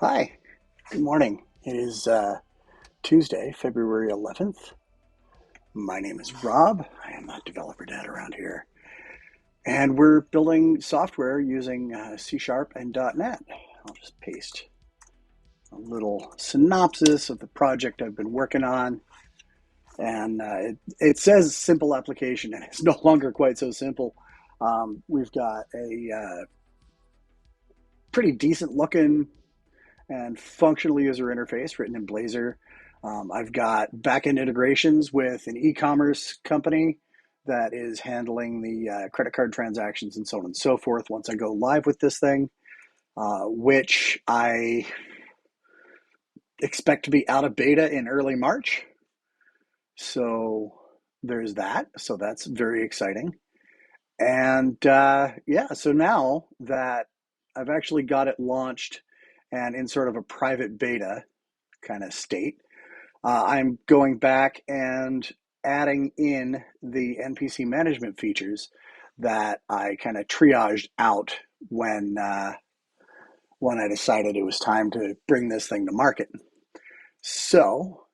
Hi, good morning. It is Tuesday, February 11th. My name is Rob. I am a developer dad around here. And we're building software using C# and .NET. I'll just paste a little synopsis of the project I've been working on. And it says simple application, and it's no longer quite so simple. We've got a pretty decent looking and functional user interface written in Blazor. I've got backend integrations with an e-commerce company that is handling the credit card transactions and so on and so forth once I go live with this thing, which I expect to be out of beta in early March. So there's that. So that's very exciting. And yeah, so now that I've actually got it launched and in sort of a private beta kind of state, I'm going back and adding in the NPC management features that I kind of triaged out when I decided it was time to bring this thing to market. So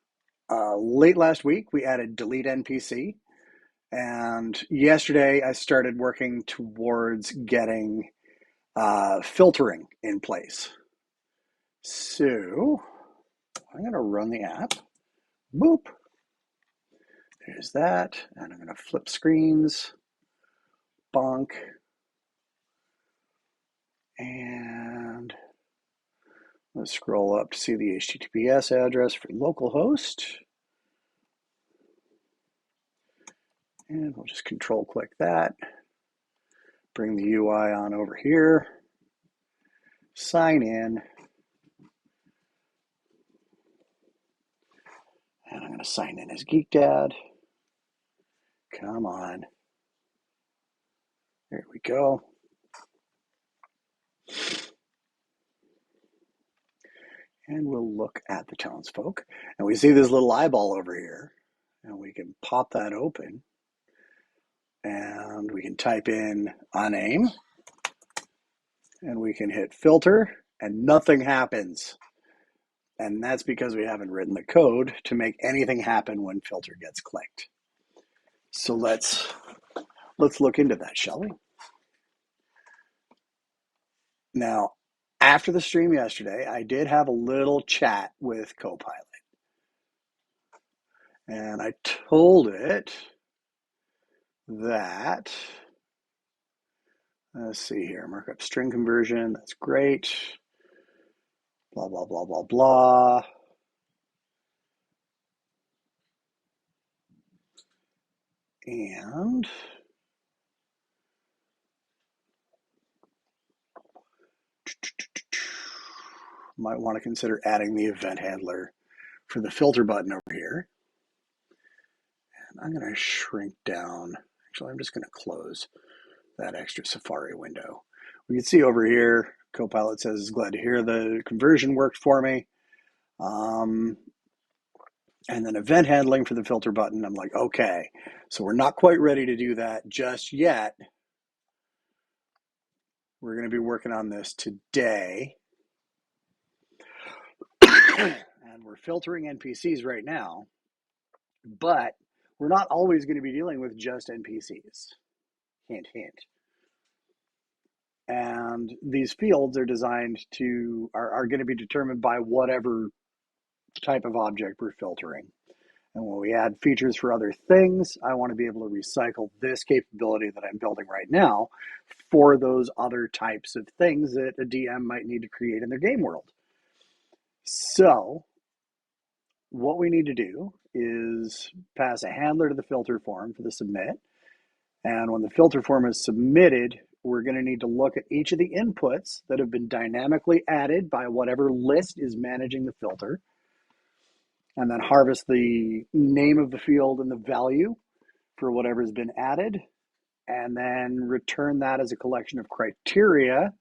late last week, we added delete NPC. And yesterday, I started working towards getting filtering in place. So I'm going to run the app. Boop. There's that. And I'm going to flip screens. Bonk. And let's scroll up to see the HTTPS address for localhost. And we'll just control click that. Bring the UI on over here. Sign in. And I'm going to sign in as Geek Dad. Come on. There we go. And we'll look at the townsfolk. And we see this little eyeball over here. And we can pop that open. And we can type in a name. And we can hit filter. And nothing happens. And that's because we haven't written the code to make anything happen when filter gets clicked. So let's look into that, shall we? Now, after the stream yesterday, I did have a little chat with CoPilot. And I told it that, let's see here, markup string conversion, that's great. Blah, blah, blah, blah, blah. And might want to consider adding the event handler for the filter button over here. And I'm going to shrink down. Actually, I'm just going to close that extra Safari window. We can see over here, CoPilot says, glad to hear the conversion worked for me. And then event handling for the filter button. I'm like, okay, so we're not quite ready to do that just yet. We're going to be working on this today. And we're filtering NPCs right now, but we're not always going to be dealing with just NPCs. Hint, hint. And these fields are designed to, are going to be determined by whatever type of object we're filtering. And when we add features for other things, I want to be able to recycle this capability that I'm building right now for those other types of things that a DM might need to create in their game world. So what we need to do is pass a handler to the filter form for the submit. And when the filter form is submitted, we're going to need to look at each of the inputs that have been dynamically added by whatever list is managing the filter, and then harvest the name of the field and the value for whatever has been added, and then return that as a collection of criteria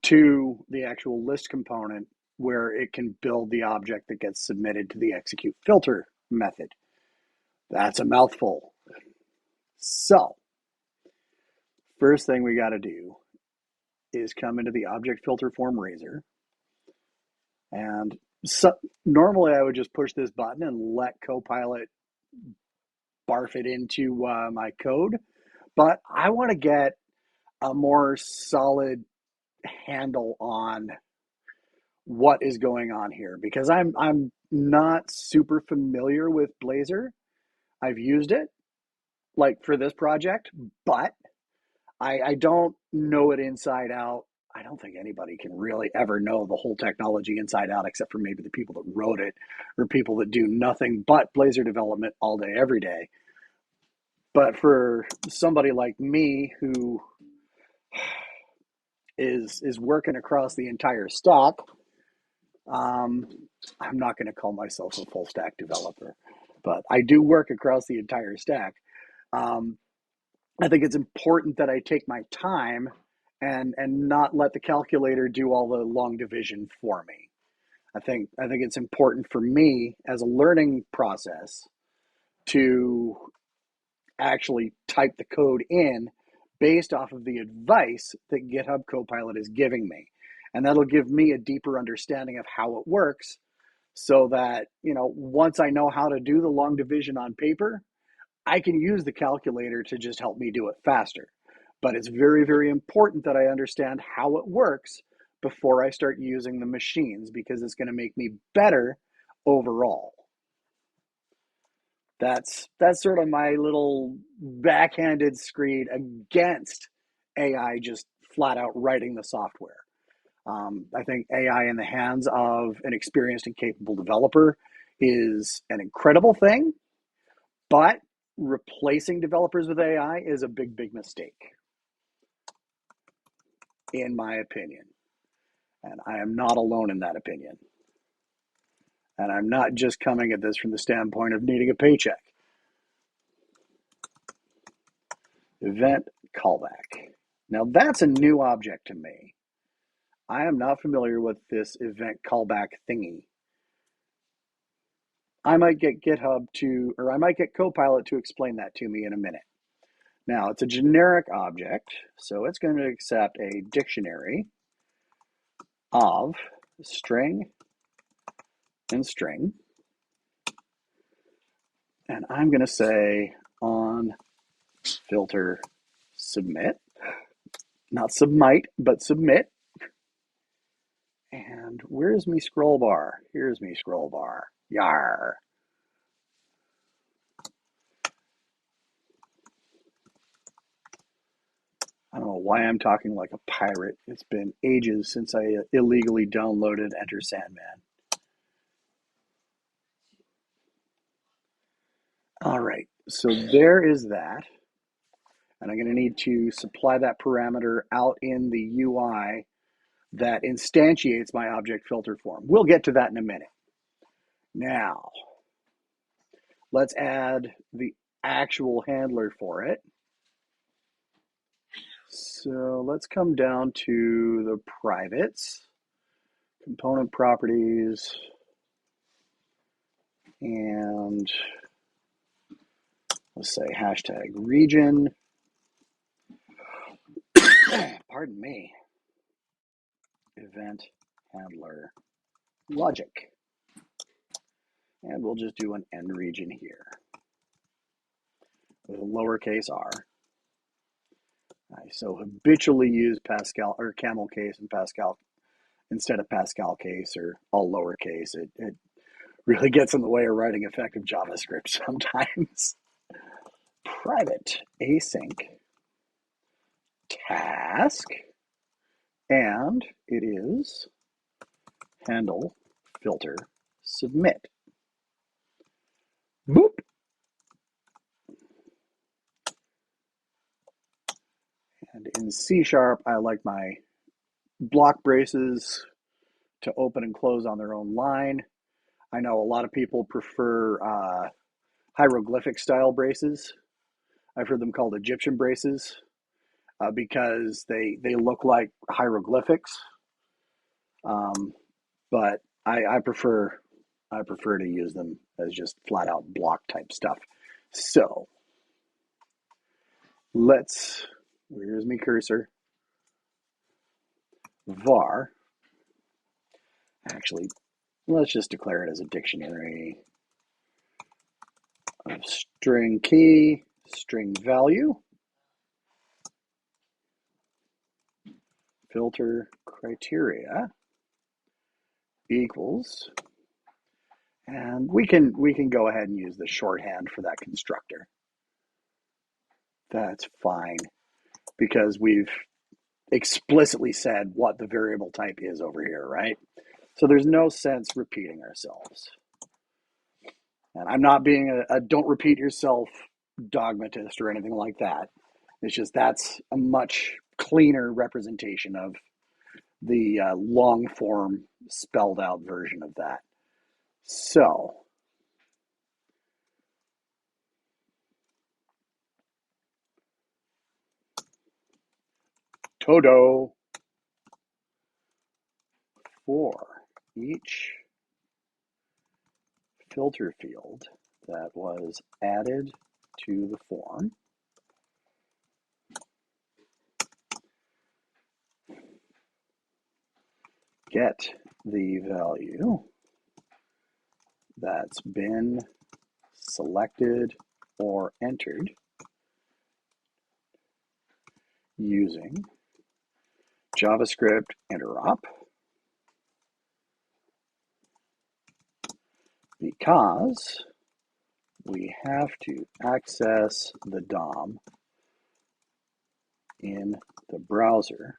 to the actual list component where it can build the object that gets submitted to the execute filter method. That's a mouthful. So, first thing we got to do is come into the ObjectFilterForm Razor And so, normally I would just push this button and let CoPilot barf it into my code, but I want to get a more solid handle on what is going on here because I'm not super familiar with Blazor. I've used it like for this project, but I don't know it inside out. I don't think anybody can really ever know the whole technology inside out except for maybe the people that wrote it or people that do nothing but Blazor development all day, every day. But for somebody like me who is working across the entire stack, I'm not going to call myself a full stack developer, but I do work across the entire stack. I think it's important that I take my time and not let the calculator do all the long division for me. I think it's important for me as a learning process to actually type the code in based off of the advice that GitHub Copilot is giving me. And that'll give me a deeper understanding of how it works so that, once I know how to do the long division on paper, I can use the calculator to just help me do it faster. But it's very, very important that I understand how it works before I start using the machines because it's going to make me better overall. That's sort of my little backhanded screed against AI just flat out writing the software. I think AI in the hands of an experienced and capable developer is an incredible thing, but replacing developers with AI is a big, big mistake, in my opinion. And I am not alone in that opinion. And I'm not just coming at this from the standpoint of needing a paycheck. Event callback. Now that's a new object to me. I am not familiar with this event callback thingy. I might get I might get Copilot to explain that to me in a minute. Now it's a generic object, so it's going to accept a dictionary of string and string. And I'm going to say on filter submit, not submit, but submit. And where's me scroll bar? Here's me scroll bar. Yar. I don't know why I'm talking like a pirate. It's been ages since I illegally downloaded Enter Sandman. All right, so there is that. And I'm going to need to supply that parameter out in the UI that instantiates my object filter form. We'll get to that in a minute. Now, let's add the actual handler for it. So let's come down to the privates, component properties, and let's say hashtag region. Pardon me. Event handler logic. And we'll just do an end region here with a lowercase r. I so habitually use Pascal or camel case and Pascal instead of Pascal case or all lowercase. It really gets in the way of writing effective JavaScript sometimes. Private async task, and it is handle filter submit. Boop. And in C#, I like my block braces to open and close on their own line. I know a lot of people prefer hieroglyphic style braces. I've heard them called Egyptian braces because they look like hieroglyphics. But I prefer to use them as just flat out block type stuff. So where's my cursor? Var Actually, let's just declare it as a dictionary of string key, string value, filter criteria equals, and we can go ahead and use the shorthand for that constructor. That's fine because we've explicitly said what the variable type is over here, right? So there's no sense repeating ourselves. And I'm not being a don't repeat yourself dogmatist or anything like that. It's just that's a much cleaner representation of the long form spelled out version of that. So todo for each filter field that was added to the form, get the value that's been selected or entered using JavaScript Interop, because we have to access the DOM in the browser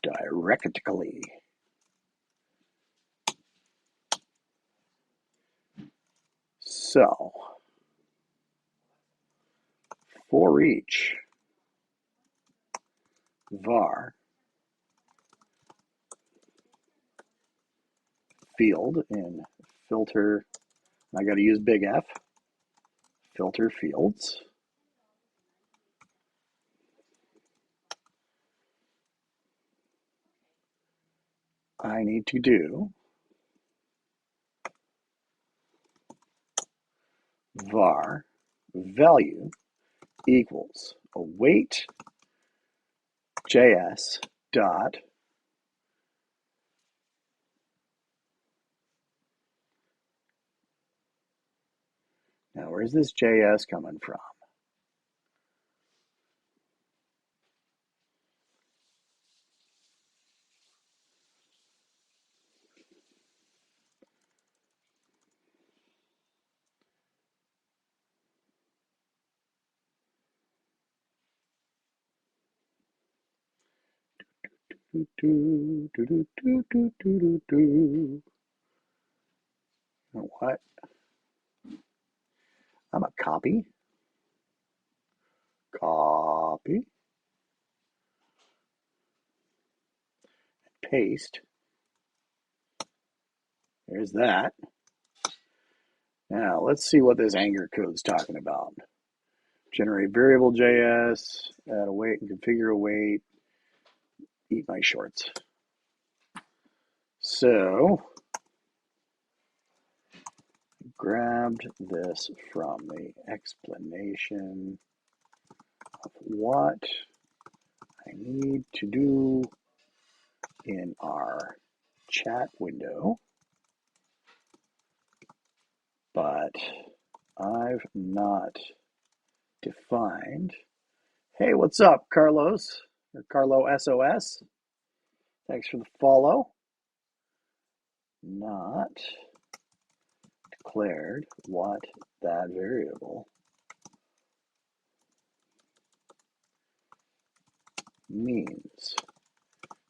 directly. So for each var field in filter, I got to use big F, filter fields, I need to do var value equals await JS dot now where's this JS coming from? What? I'm a copy, paste. There's that. Now let's see what this Anchor code's talking about. Generate variable JS, add await and configure await, eat my shorts. So grabbed this from the explanation of what I need to do in our chat window, but I've not defined. Hey, what's up, Carlos? Or Carlo SOS? Thanks for the follow. Not declared what that variable means.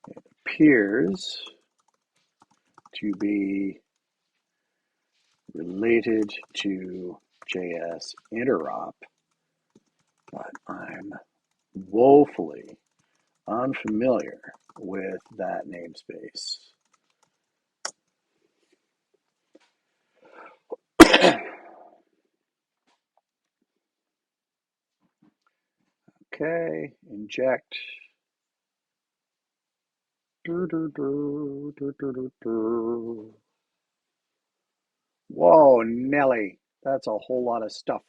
It appears to be related to JSInterop, but I'm woefully unfamiliar with that namespace. Okay, inject. Whoa, Nelly, that's a whole lot of stuff.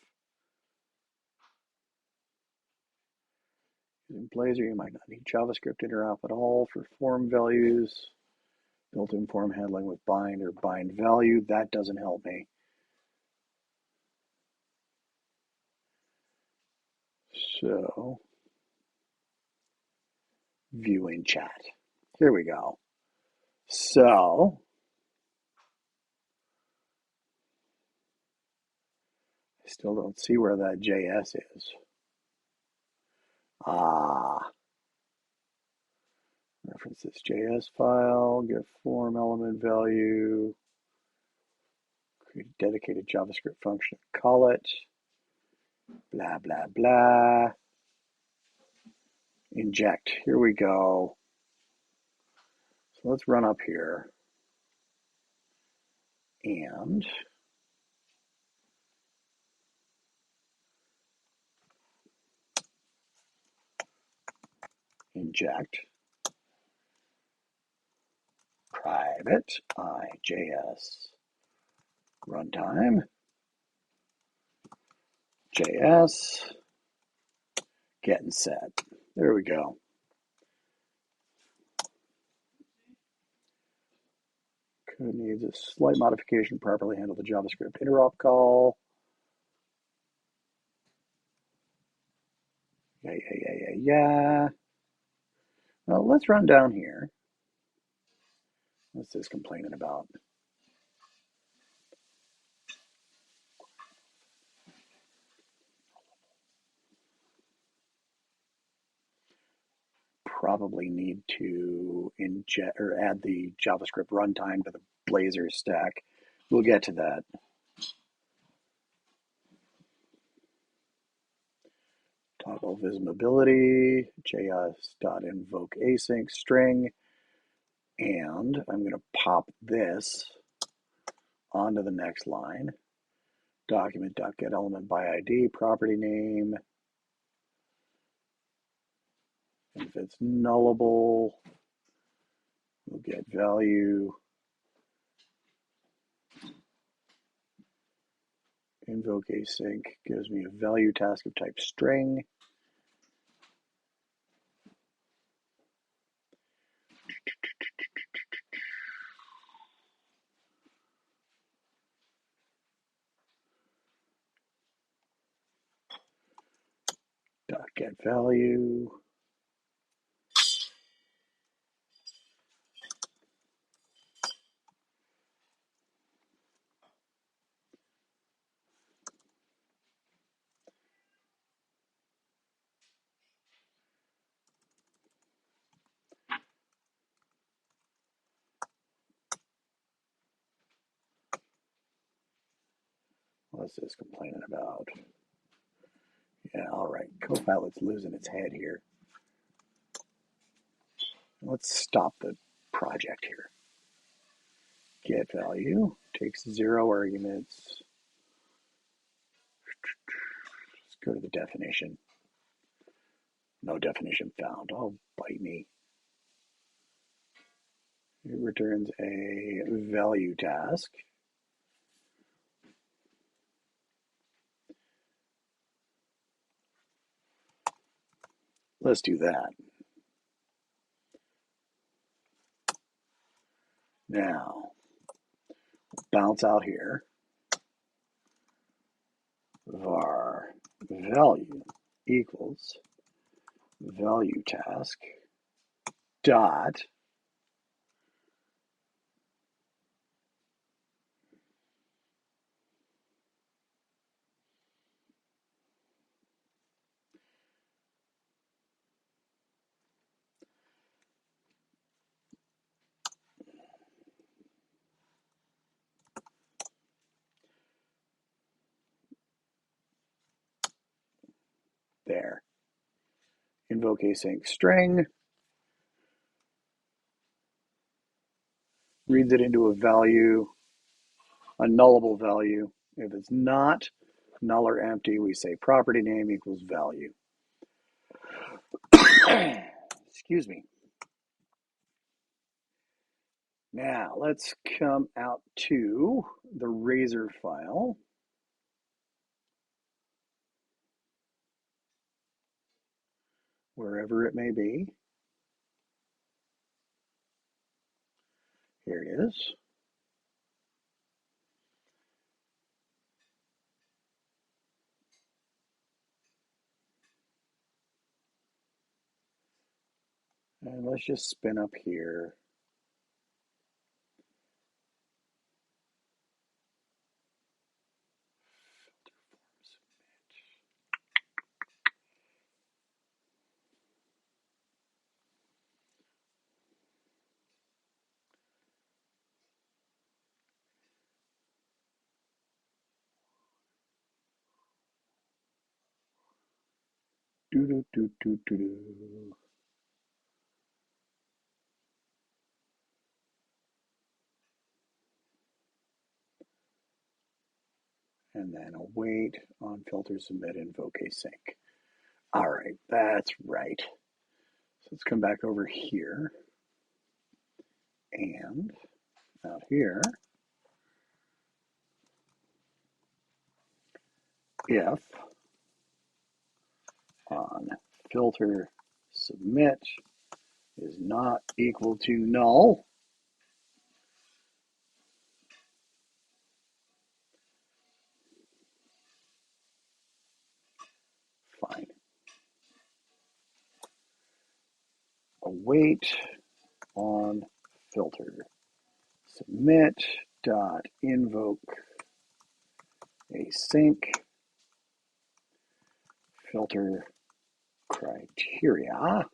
In Blazor, you might not need JavaScript interop at all for form values. Built-in form handling with bind or bind value. That doesn't help me. So, viewing chat. Here we go. So, I still don't see where that JS is. Reference this JS file, get form element value, create a dedicated JavaScript function, call it, blah, blah, blah. Inject, here we go. So let's run up here and inject private IJS runtime JS get and set. There we go. Code needs a slight modification to properly handle the JavaScript interop call. Yeah. Well, let's run down here. What's this complaining about? Probably need to inject or add the JavaScript runtime to the Blazor stack. We'll get to that. Toggle visibility, js.invoke async string, and I'm going to pop this onto the next line. Document.getElementById, property name. If it's nullable, we'll get value. Invoke async gives me a value task of type string. Get value. What's this complaining about? Yeah, all right. CoPilot's losing its head here. Let's stop the project here. Get value takes 0 arguments. Let's go to the definition. No definition found. Oh, bite me. It returns a value task. Let's do that. Now, bounce out here. Var value equals value task dot there. Invoke async string. Reads it into a value, a nullable value. If it's not null or empty, we say property name equals value. Excuse me. Now let's come out to the Razor file. Wherever it may be. is. And let's just spin up here. Do. And then await on filter submit invoke async. All right, that's right. So let's come back over here. And out here, if on filter submit is not equal to null, fine. Await on filter submit dot invoke async filter criteria.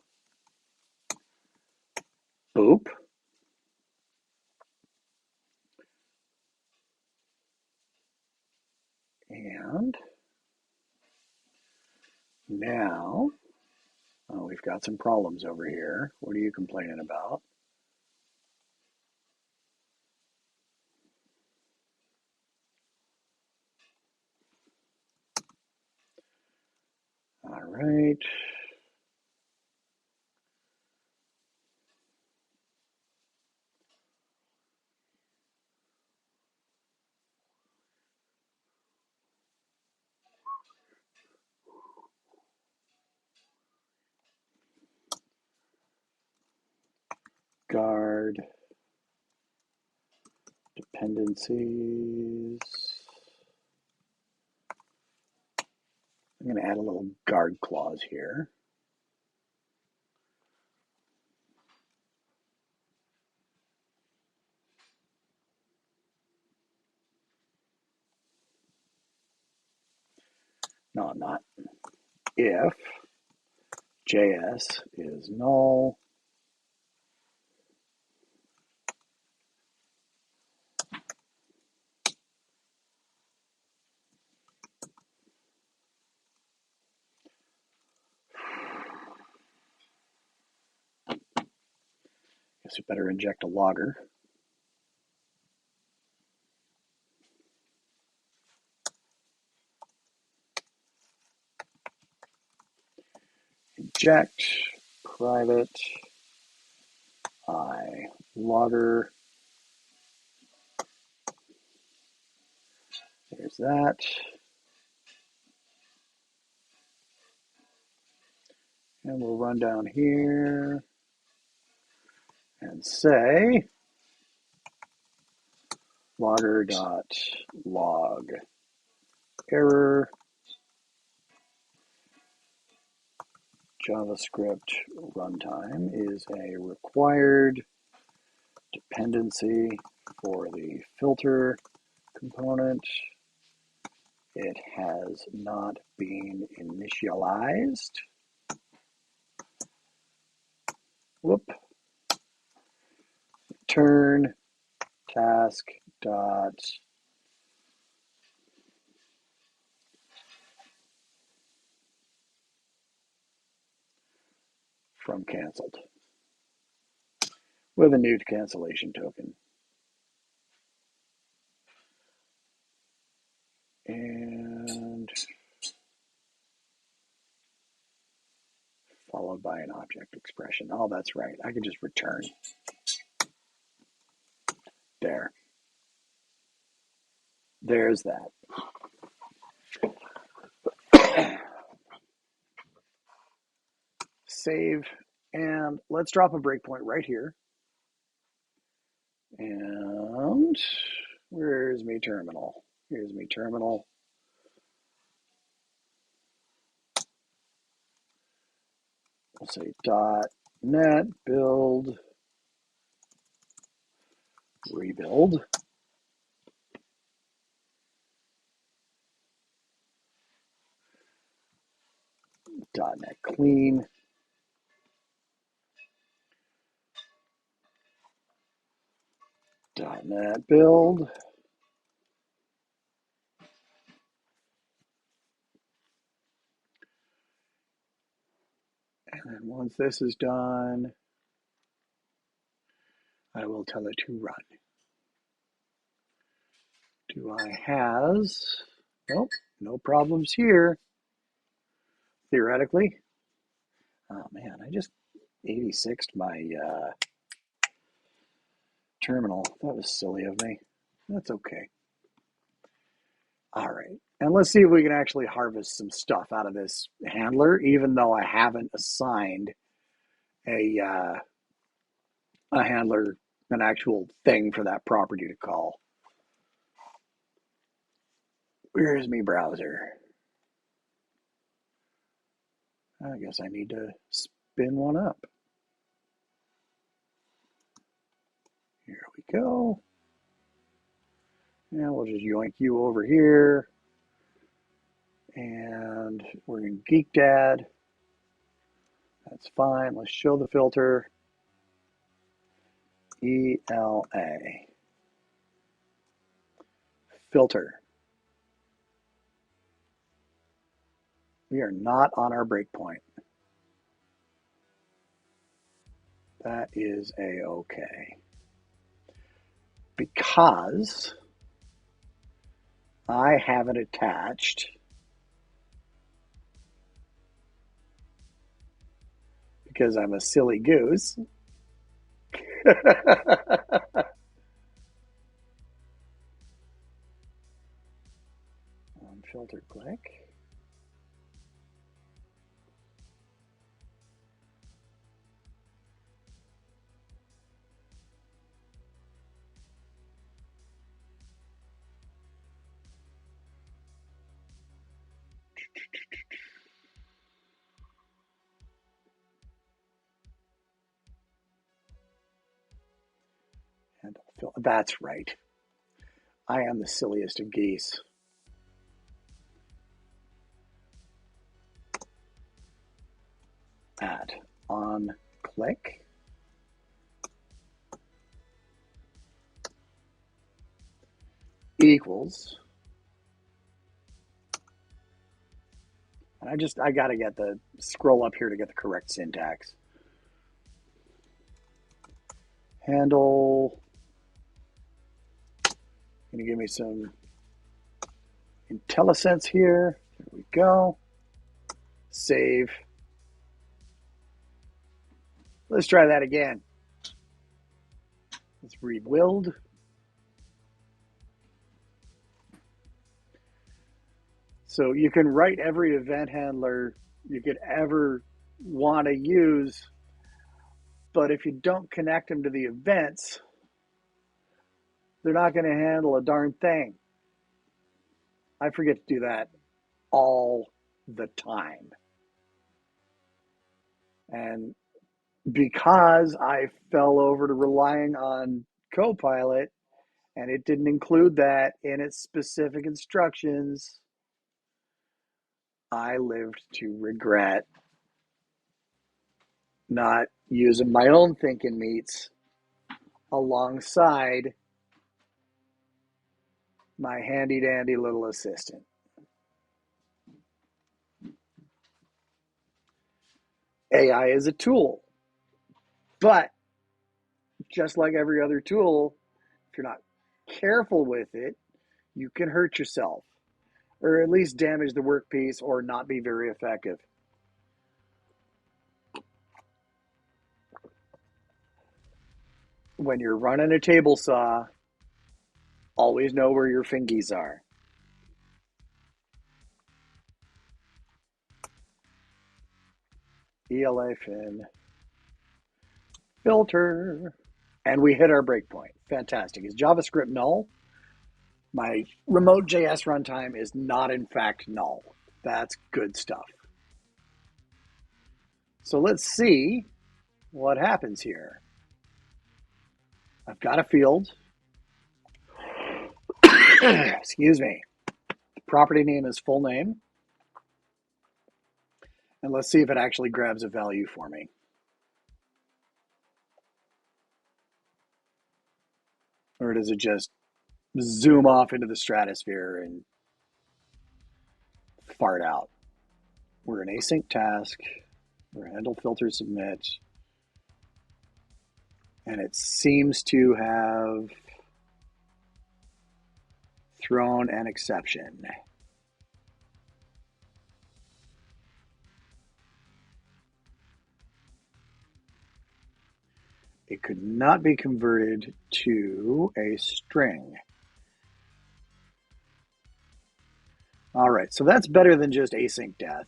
Boop. And now we've got some problems over here. What are you complaining about? All right. Guard dependencies. I'm going to add a little guard clause here. No, I'm not. If JS is null, guess we better inject a logger. Inject private I logger. There's that. And we'll run down here and say logger.log error JavaScript runtime is a required dependency for the filter component. It has not been initialized. Whoop. Return task dot from canceled with a new cancellation token. And followed by an object expression. Oh, that's right. I can just return. There. There's that. Save. And let's drop a breakpoint right here. And where's my terminal? Here's my terminal. We'll say .NET build rebuild. .NET clean. .NET build. And then once this is done, I will tell it to run. Do I has? Nope, no problems here. Theoretically. Oh man, I just 86'd my terminal. That was silly of me. That's okay. All right, and let's see if we can actually harvest some stuff out of this handler, even though I haven't assigned a handler, an actual thing for that property to call. Where's my browser? I guess I need to spin one up. Here we go. And we'll just yoink you over here. And we're in GeekDad. That's fine. Let's show the filter. ELA. Filter. We are not on our breakpoint. That is a-okay. Because I haven't attached because I'm a silly goose. On filter click. And that's right. I am the silliest of geese. At on click. Equals. And I got to get the scroll up here to get the correct syntax. Handle. Going to give me some IntelliSense here. There we go. Save. Let's try that again. Let's rebuild. So you can write every event handler you could ever want to use, but if you don't connect them to the events, they're not going to handle a darn thing. I forget to do that all the time. And because I fell over to relying on CoPilot and it didn't include that in its specific instructions, I lived to regret not using my own thinking meats alongside my handy dandy little assistant. AI is a tool, but just like every other tool, if you're not careful with it, you can hurt yourself or at least damage the workpiece or not be very effective. When you're running a table saw, always know where your fingies are. ELA fin filter, and we hit our breakpoint. Fantastic. Is JavaScript null? My remote JS runtime is not in fact null. That's good stuff. So let's see what happens here. I've got a field. Excuse me. Property name is full name. And let's see if it actually grabs a value for me. Or does it just zoom off into the stratosphere and fart out? We're an async task. We're handle filter submit. And it seems to have thrown an exception. It could not be converted to a string. All right, so that's better than just async death.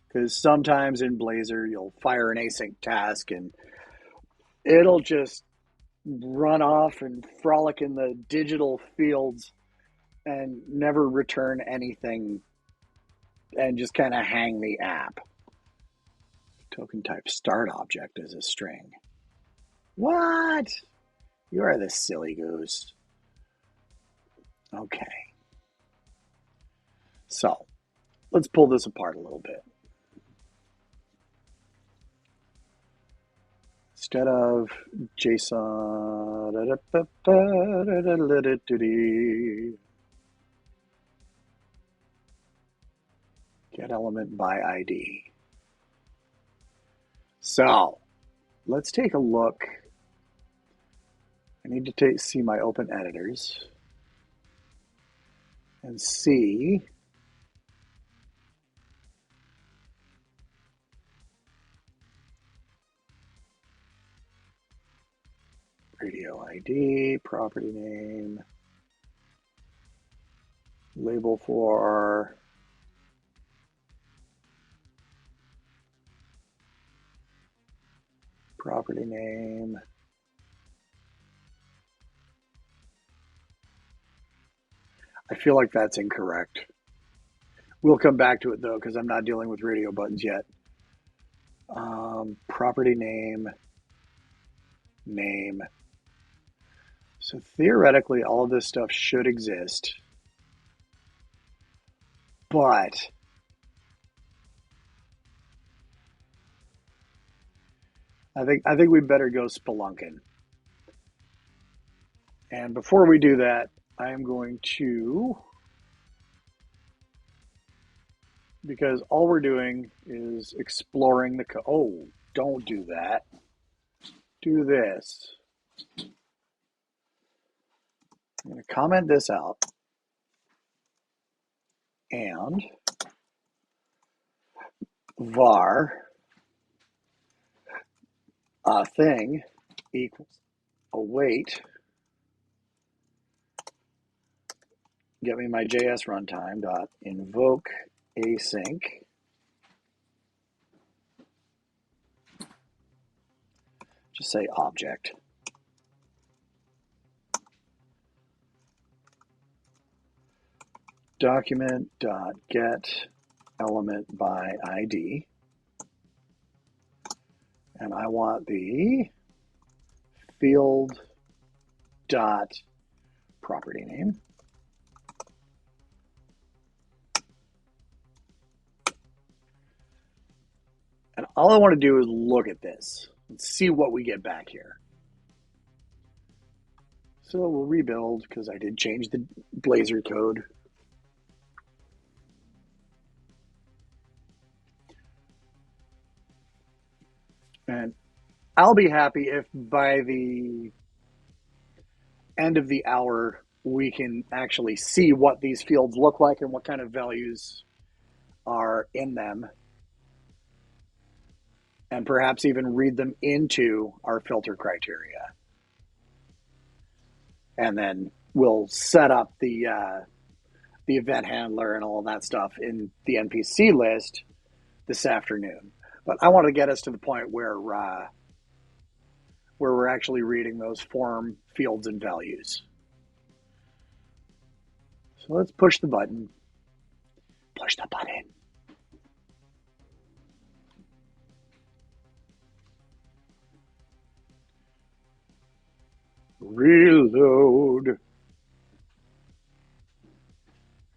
Because sometimes in Blazor, you'll fire an async task and it'll just run off and frolic in the digital fields and never return anything and just kind of hang the app. Token type start object is a string. What? You are the silly goose. Okay. So let's pull this apart a little bit. Instead of JSON, get element by ID. So let's take a look. I need to see my open editors and see radio ID, property name, label for property name. I feel like that's incorrect. We'll come back to it though, because I'm not dealing with radio buttons yet. Property name, name. So theoretically, all of this stuff should exist, but I think we better go spelunking. And before we do that, I am going to, because all we're doing is exploring the code. Oh, don't do that. Do this. I'm going to comment this out. And var thing equals await. Get me my JS runtime dot invoke async. Just say object. Document dot get element by ID. And I want the field dot property name. And all I want to do is look at this and see what we get back here. So we'll rebuild because I did change the Blazor code. And I'll be happy if by the end of the hour, we can actually see what these fields look like and what kind of values are in them. And perhaps even read them into our filter criteria. And then we'll set up the event handler and all that stuff in the NPC list this afternoon. But I want to get us to the point where where we're actually reading those form fields and values. So let's push the button. Push the button. Reload.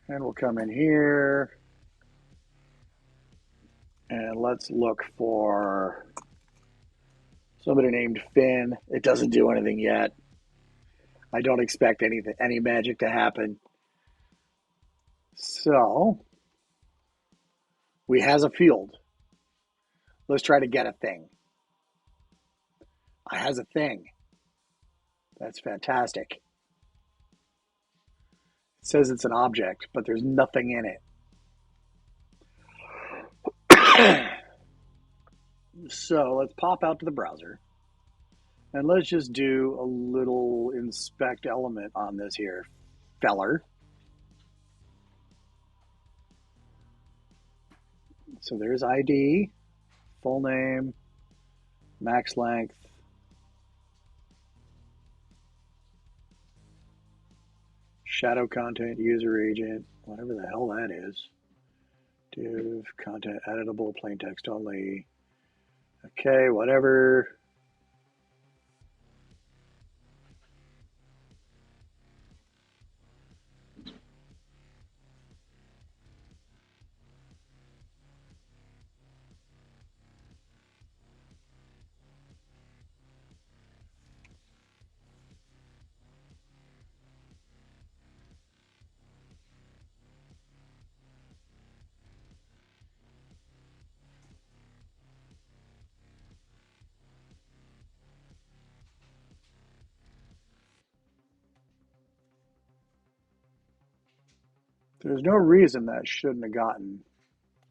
And we'll come in here. And let's look for somebody named Finn. It doesn't do anything yet. I don't expect any magic to happen. So we has a field. Let's try to get a thing. I has a thing. That's fantastic. It says it's an object, but there's nothing in it. So let's pop out to the browser. And let's just do a little inspect element on this here feller. So there's ID, full name, max length, shadow content, user agent, whatever the hell that is. Div, content editable, plain text only. Okay, whatever. There's no reason that shouldn't have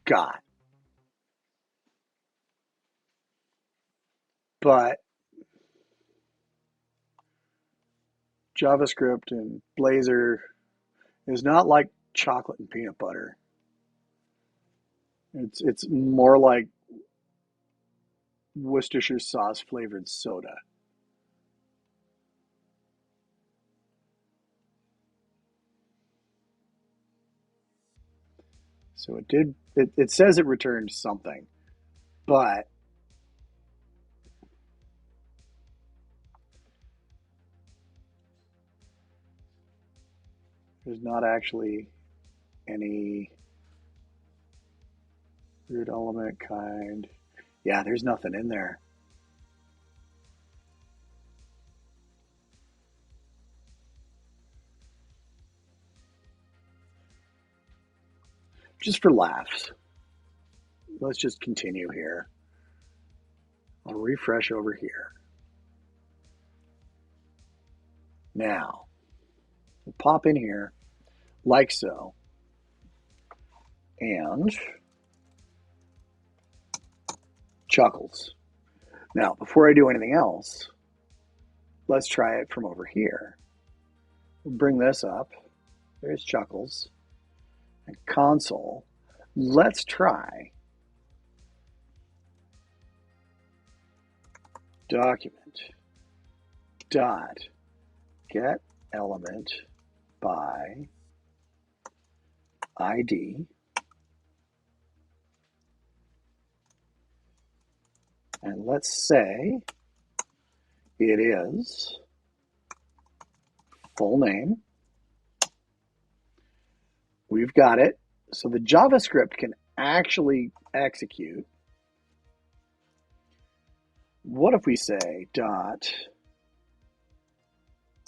got. But JavaScript and Blazor is not like chocolate and peanut butter. It's more like Worcestershire sauce flavored soda. So it says it returned something, but there's not actually any root element kind. Yeah, there's nothing in there. Just for laughs, let's just continue here. I'll refresh over here. Now, we'll pop in here like so. And chuckles. Now, before I do anything else, let's try it from over here. We'll bring this up. There's chuckles. And console. Let's try document dot get element by ID and let's say it is full name. We've got it. So the JavaScript can actually execute. What if we say dot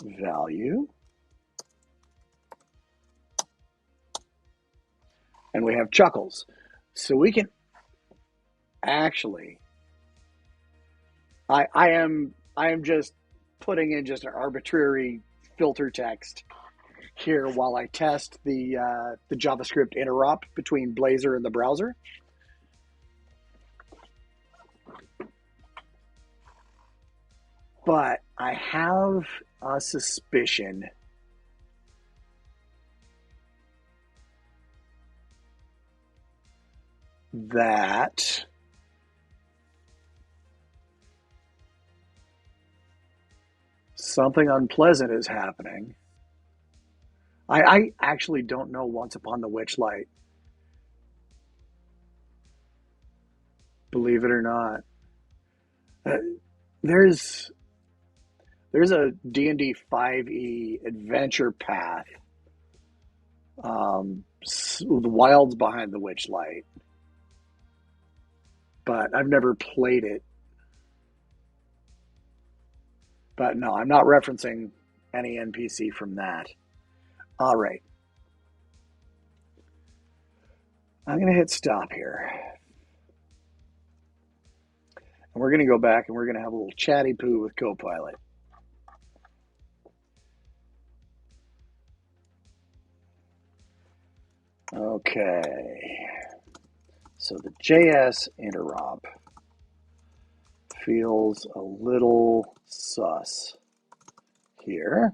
value and we have chuckles. So we can actually I am just putting in just an arbitrary filter text here while I test the JavaScript interop between Blazor and the browser. But I have a suspicion that Something unpleasant is happening. I actually don't know Once Upon the Witchlight. Believe it or not. There's a D&D 5e adventure path. The wilds behind the Witchlight. But I've never played it. But no, I'm not referencing any NPC from that. All right. I'm going to hit stop here. And we're going to go back and we're going to have a little chatty poo with CoPilot. Okay. So the JSInterop feels a little sus here.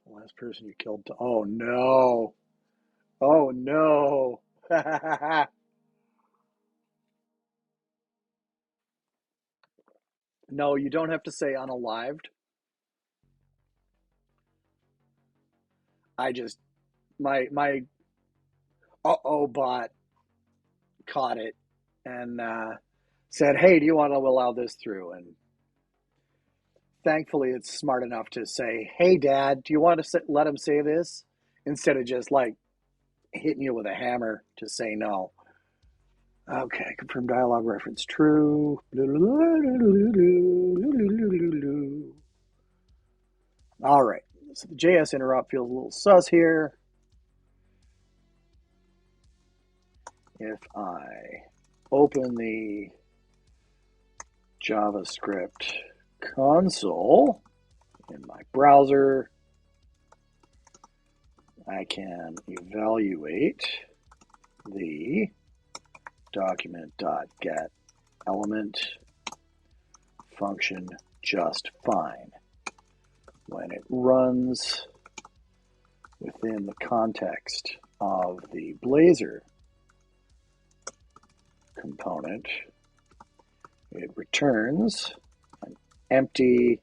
Last person you killed. Oh no. Oh no. No, you don't have to say unalived. I just, my bot caught it and said, hey, do you want to allow this through? And thankfully it's smart enough to say, hey, Dad, do you want to let him say this? Instead of just like hitting you with a hammer to say no. Okay, confirm dialogue reference true. All right, so the JSInterop feels a little sus here. If I open the JavaScript console in my browser, I can evaluate the document.get element function just fine when it runs within the context of the Blazor component. It returns an empty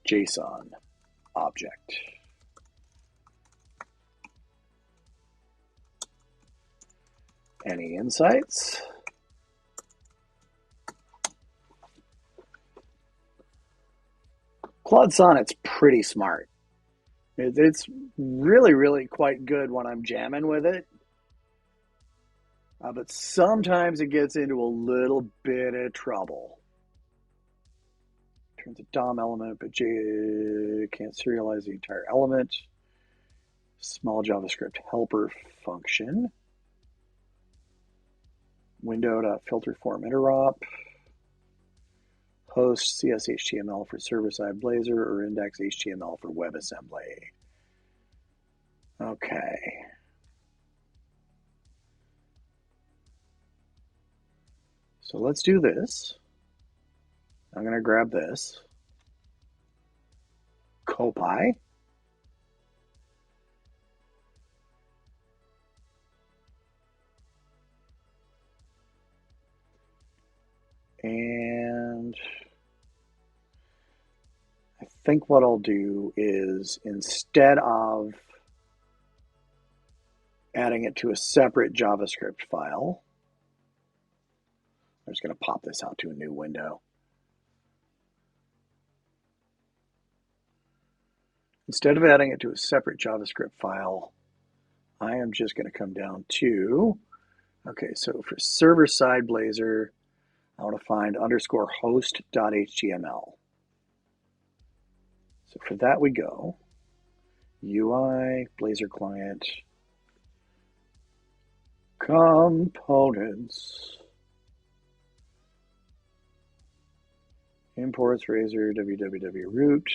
JSON object. Any insights? Claude Sonnet's pretty smart. It's really, really quite good when I'm jamming with it. But sometimes it gets into a little bit of trouble. Turns a DOM element, but can't serialize the entire element. Small JavaScript helper function. Window.FilterForm interop. Host CS.html for server-side Blazor or index HTML for WebAssembly. Okay. So let's do this. I'm going to grab this. CoPy. And I think what I'll do is, instead of adding it to a separate JavaScript file, I'm just going to pop this out to a new window. Instead of adding it to a separate JavaScript file, I am just going to come down to, okay, so for server-side Blazor, I want to find underscore host.html. So for that we go, UI, Blazor client, components, imports, razor, www root.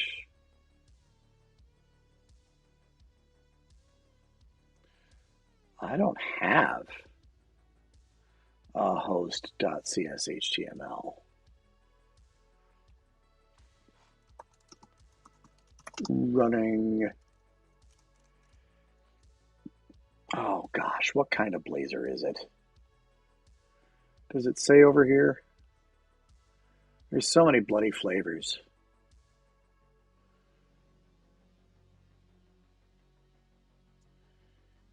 I don't have a host.cshtml. Running. Oh gosh, what kind of Blazor is it? Does it say over here? There's so many bloody flavors.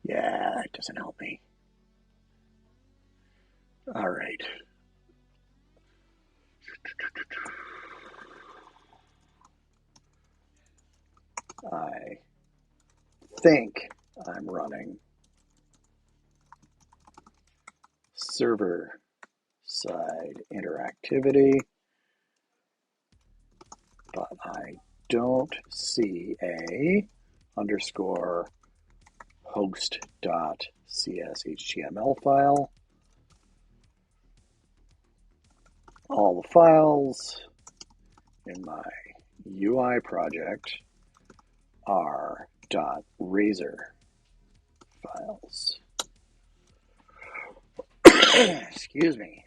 Yeah, that doesn't help me. All right. I think I'm running server side interactivity, but I don't see a underscore host.cshtml file. All the files in my UI project are .razor files. Excuse me.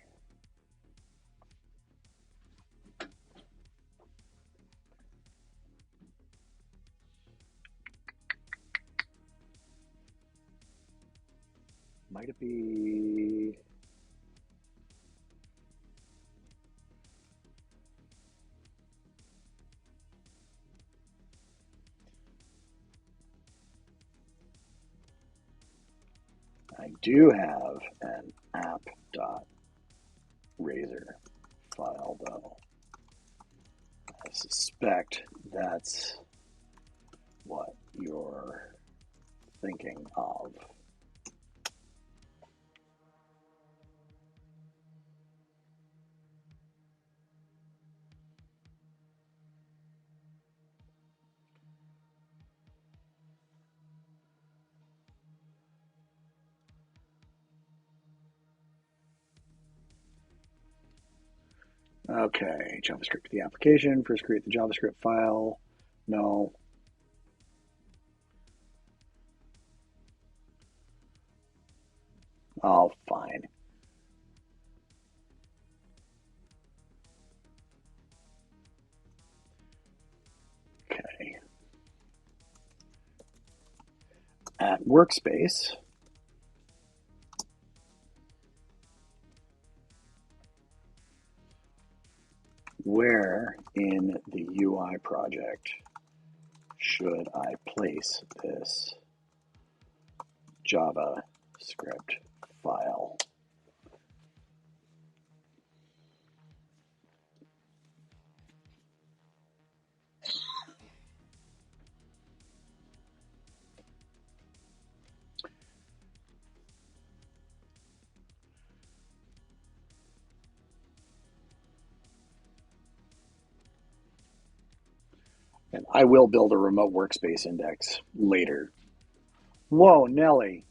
Might it be? I do have an app.razor file though. I suspect that's what you're thinking of. Okay, JavaScript for the application. First create the JavaScript file. No. Oh, fine. Okay. At workspace, where in the UI project should I place this JavaScript file? And I will build a remote workspace index later. Whoa, Nelly.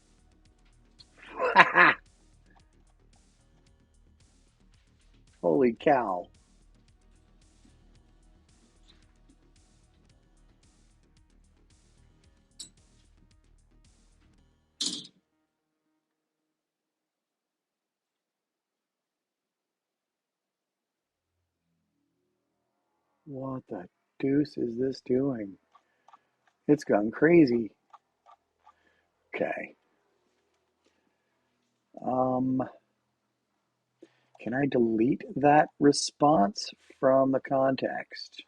Holy cow. What the deuce is this doing? It's gone crazy. Okay. Can I delete that response from the context?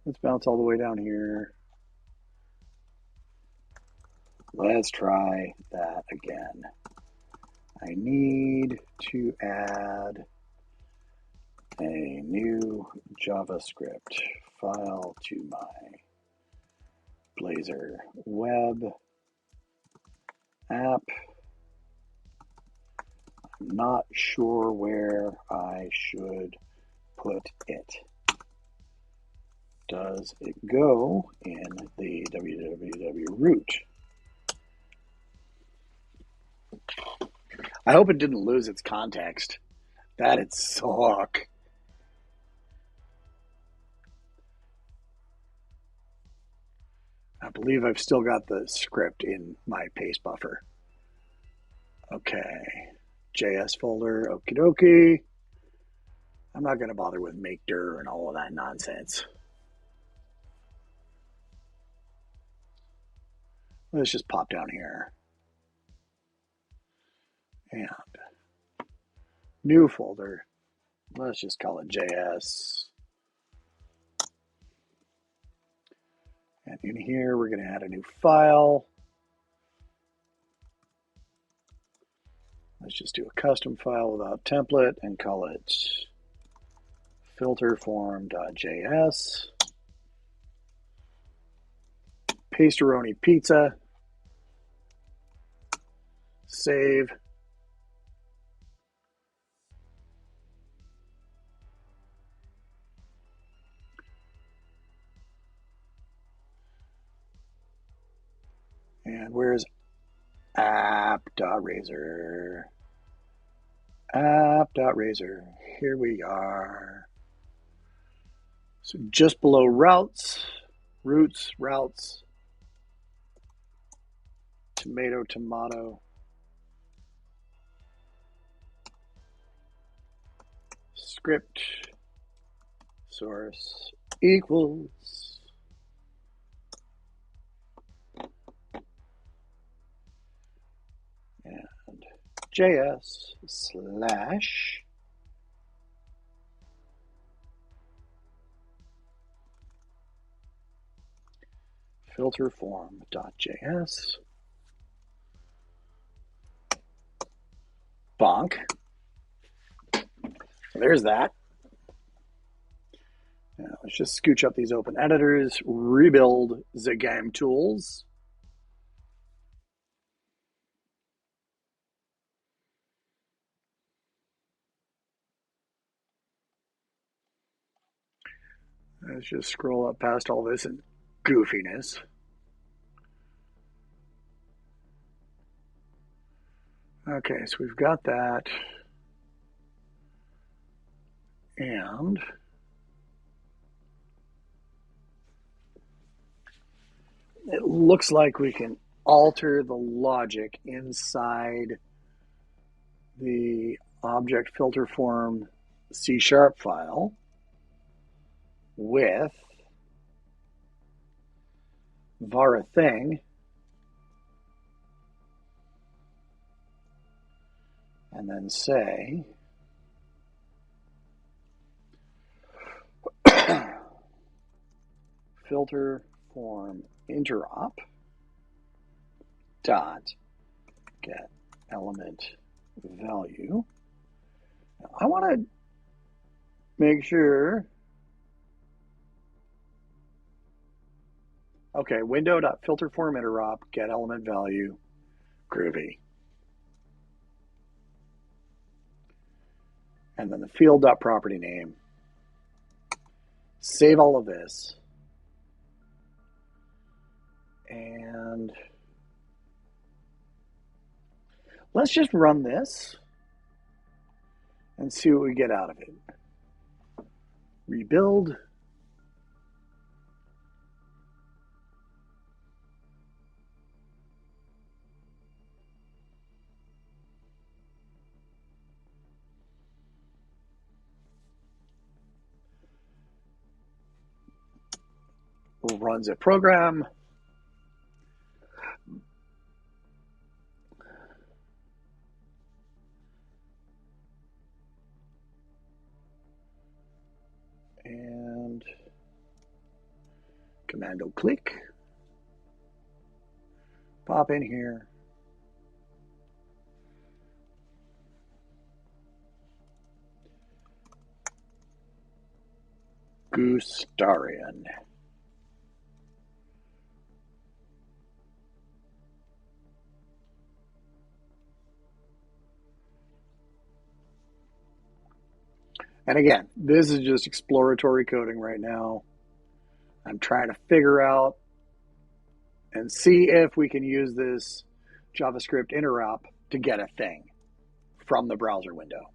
Let's bounce all the way down here. Let's try that again. I need to add a new JavaScript file to my Blazor web app. I'm not sure where I should put it. Does it go in the www root? I hope it didn't lose its context. That'd suck. I believe I've still got the script in my paste buffer. Okay, JS folder, okie dokie. I'm not going to bother with make dir and all of that nonsense. Let's just pop down here. And new folder. Let's just call it JS. And in here, we're going to add a new file. Let's just do a custom file without template and call it filterform.js. Pastaroni pizza. Save. And where's app.razor? App.razor. Here we are. So just below routes, tomato, script, source equals. And JS slash filterform.js. Bonk. So there's that. Now let's just scooch up these open editors, rebuild the game tools. Let's just scroll up past all this and goofiness. Okay, so we've got that. And it looks like we can alter the logic inside the ObjectFilterForm C# file with var thing and then say filterForm interop dot get element value. Now, I want to make sure. Okay, window.filterForm interop get element value, groovy. And then the field.property name. Save all of this. And let's just run this and see what we get out of it. Rebuild. Runs a program. And commando click. Pop in here. Goostarian. And again, this is just exploratory coding right now. I'm trying to figure out and see if we can use this JavaScript interop to get a thing from the browser window.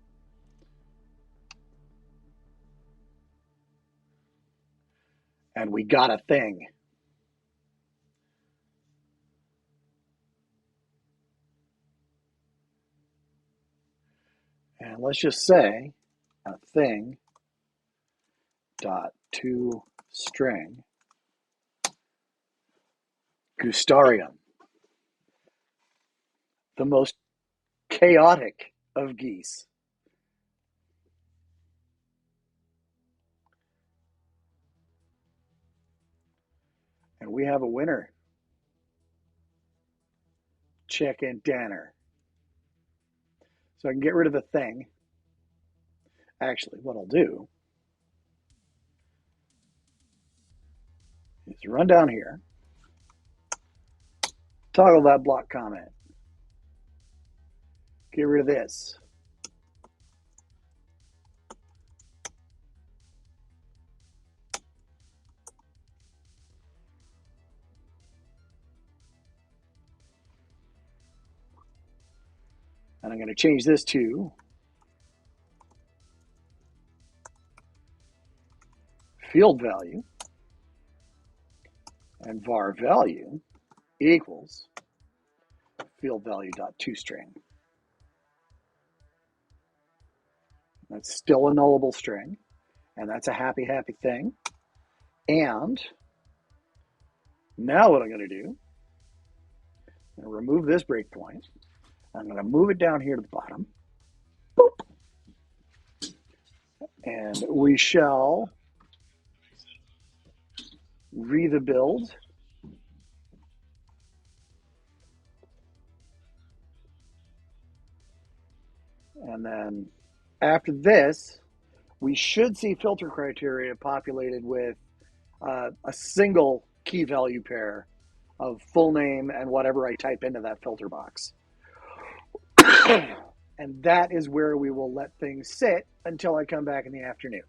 And we got a thing. And let's just say a thing dot to string Gustarium, the most chaotic of geese. And we have a winner. Chicken dinner. So I can get rid of the thing. Actually, what I'll do is run down here, toggle that block comment, get rid of this. And I'm going to change this to field value, and var value equals field value dot to string. That's still a nullable string, and that's a happy thing. And now what I'm going to do, I'm going to remove this breakpoint. I'm going to move it down here to the bottom. Boop. And we shall read the build. And then after this, we should see filter criteria populated with a single key value pair of full name and whatever I type into that filter box. And that is where we will let things sit until I come back in the afternoon.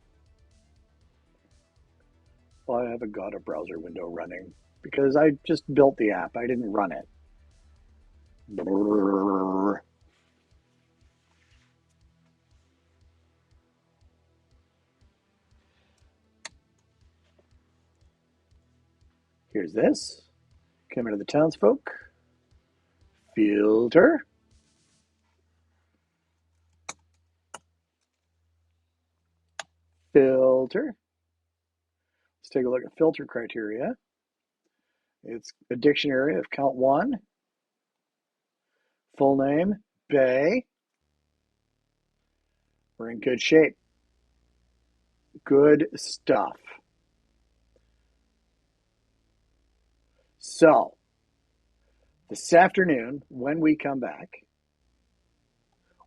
Well, I haven't got a browser window running because I just built the app. I didn't run it. Brrr. Here's this. Come into the townsfolk. Filter. Filter. Let's take a look at filter criteria. It's a dictionary of count one. Full name, Bay. We're in good shape. Good stuff. So, this afternoon, when we come back,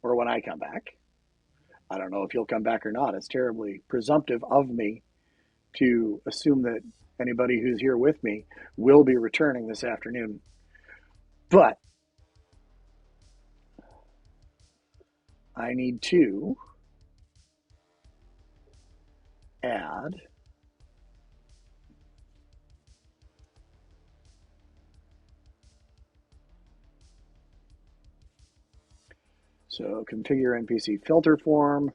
or when I come back, I don't know if you'll come back or not. It's terribly presumptive of me to assume that anybody who's here with me will be returning this afternoon. But I need to add so configure NPC filter form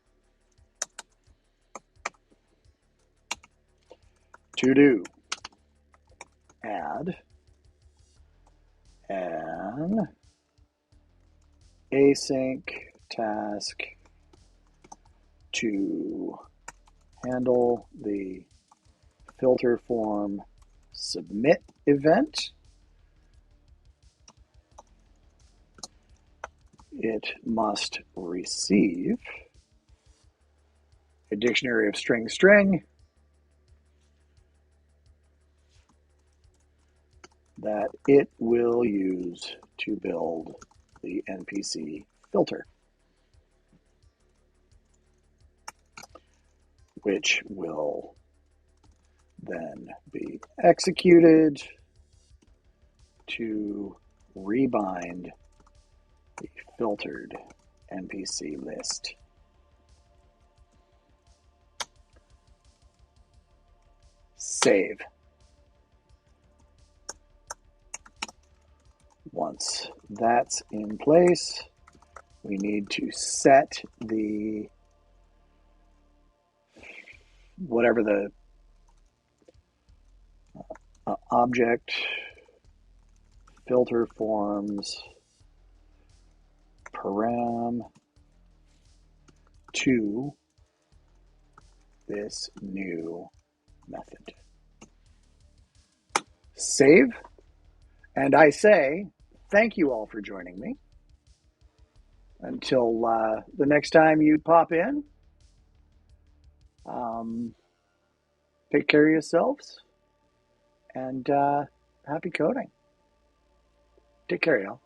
to do add an async task to handle the filter form submit event. It must receive a dictionary of string that it will use to build the NPC filter, which will then be executed to rebind the filtered NPC list. Save. Once that's in place, we need to set the whatever the object filter forms param to this new method. Save. And I say, thank you all for joining me. Until the next time you pop in, take care of yourselves and happy coding. Take care, y'all.